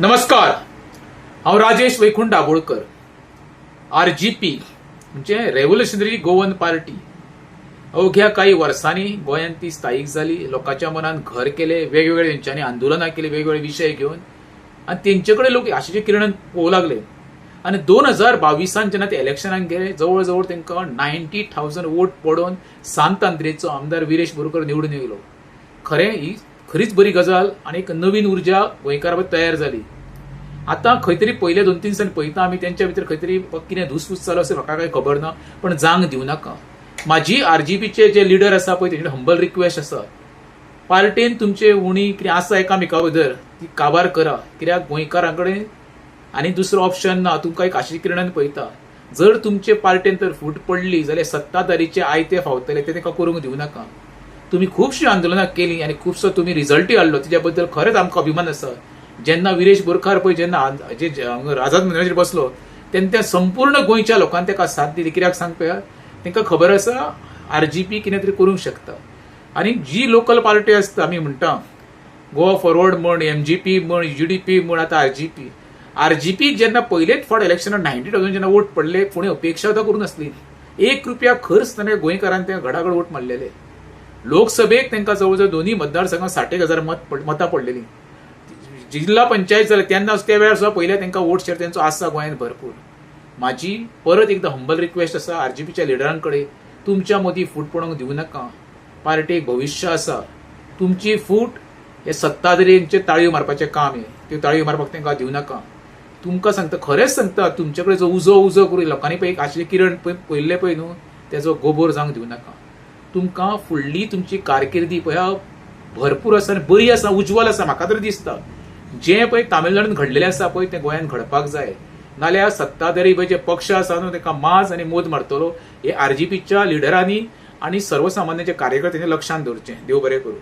नमस्कार, हांव राजेश वैकुंठ दाबोळकर. RGP म्हणजे रेव्होल्युशनरी गोवन पार्टी अवघ्या काही वर्सांनी गोंयांत ती स्थायीक जाली. लोकांच्या मनात घर केले, वेगवेगळे तेंच्यांनी आंदोलनां केली वेगवेगळे विषय घेऊन, आणि तेंचे लोक आशेचे किरण पळोवंक लागले. आणि 2022 जेन्ना ते इलेक्शनाक गेले, जवळ जवळ तांकां 90,000 वोट पडोवन सांत आंद्रेचो आमदार विरेश बोरकर निवडून येयलो. ही खरीच बरी गजाल आणि एक नवीन उर्जा गोंयकारां तयार जाली. आता खंय तरी पयले 2-3 दिसांनी पळयता आमी तेंच्या भितर खंय तरी कितें धुसफूस चालू आसा म्हाका कांय खबर ना, पण जांग दिवं नाका. माझी RGPचे जे लिडर आसा पळय तेंचे हंबल रिक्वेस्ट आसा, पार्टेन तुमचे उणी कितें आसा एकामेका भितर ती काबार करा, कित्याक गोंयकारां कडेन आनी दुसरो ऑप्शन ना. तुमकां एक आशिश किरणान पळयता, जर तुमचे पार्टेन तर फूट पडली जाल्यार सत्ताधारीचे आयते फावतले ते तांकां करूंक दिवं नाका. तुम्ही खूबशीं आंदोलनां केली आणि खूबसो तुम्ही रिझल्टूय हाडलो, तेज्या बद्दल खरेंच आमकां अभिमान आसा. जेन्ना विरेश बोरकार पळय जेन्ना आझाद मैदानाचेर बसलो तेन्ना त्या संपूर्ण गोंयच्या लोकांनी ताका साथ दिली. कित्याक सांग पळया, तांकां खबर आसा RGP कितें तरी करूंक शकता. आनी जी लोकल पार्टी आसता, आमी म्हणटा गोवा फॉरवर्ड म्हण, MGP म्हण, UDP म्हण, आतां RGP जेन्ना पयलेच फावट इलेक्शनाक 90,000 जेन्ना वोट पडले, कोणी अपेक्षा सुद्दां करूं नासली. 1 रुपया खर्च ताणें गोंयकारांनी त्या घडाघड वोट मारलेले. लोकसभेक तांकां जवळ जवळ मतदारसंघात 60,000 मतां पडलेली. जिल्हा पंचायत जाले तेन्ना त्या वेळार सुद्दां पयले तांकां वोट शेअर तेंचो आसा गोंयांत भरपूर. माझी परत एकदा हंबल रिक्वेस्ट आसा RGPच्या लिडरांकडे, तुमच्या मदीं फूट पडोवंक दिवं नाका. पार्टेक भविश्य आसा. तुमची फूट हे सत्ताधाऱ्यांचे ताळयो मारपाचें काम हे, त्यो ताळयो मारपाक तांकां दिवं नाका. तुमकां सांगता, खरेंच सांगता, तुमचे कडेन जो उजो करून लोकांनी पळय एक आशिल्ले किरण पळयल्ले पळय न्हू, तेजो गोबोर जावंक दिवं नाका. तुमकां फुडली तुमची कारकिर्दी पळय भरपूर आसा आनी बरी आसा, उज्वल आसा. म्हाका तरी दिसता जें पळय तामिळनाडून घडलेलें आसा पळय तें गोंयांत घडपाक जाय. नाल्यार सत्ताधारी पळय जे पक्ष आसा न्हू ताका माज आनी मोद मारतलो. हे RGPच्या लिडरांनी आनी सर्वसामान्यांच्या कार्यकर्त्यांनी लक्षांत दवरचें. देव बरें करूं.